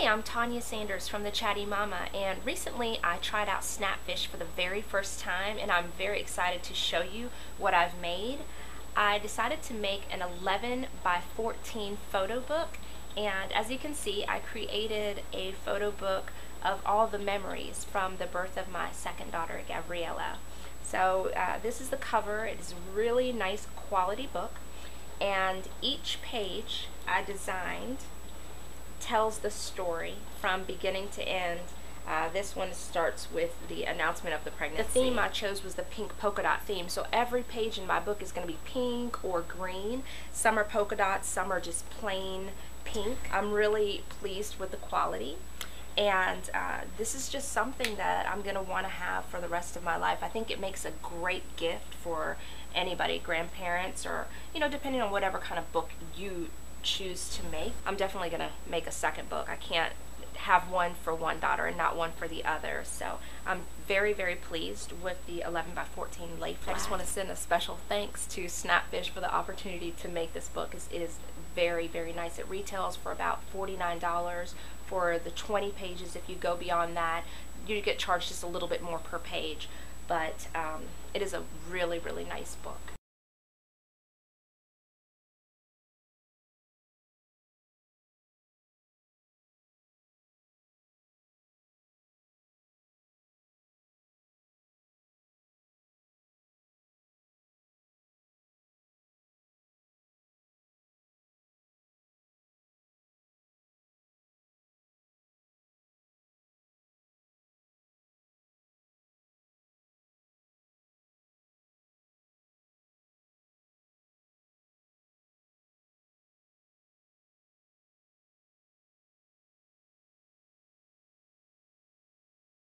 I'm Tanya Sanders from the Chatty Mama, and recently I tried out Snapfish for the very first time, and I'm very excited to show you what I've made. I decided to make an 11 by 14 photo book, and as you can see, I created a photo book of all the memories from the birth of my second daughter, Gabriella. So this is the cover. It is a really nice quality book, and each page I designed tells the story from beginning to end. This one starts with the announcement of the pregnancy. The theme I chose was the pink polka dot theme, so every page in my book is going to be pink or green. Some are polka dots, some are just plain pink. I'm really pleased with the quality, and this is just something that I'm going to want to have for the rest of my life. I think it makes a great gift for anybody, grandparents, or depending on whatever kind of book you choose to make. I'm definitely gonna make a second book. I can't have one for one daughter and not one for the other, so I'm very pleased with the 11 by 14 lay flat. I just want to send a special thanks to Snapfish for the opportunity to make this book. It is very nice. It retails for about $49 for the 20 pages. If you go beyond that, you get charged just a little bit more per page, but it is a really nice book.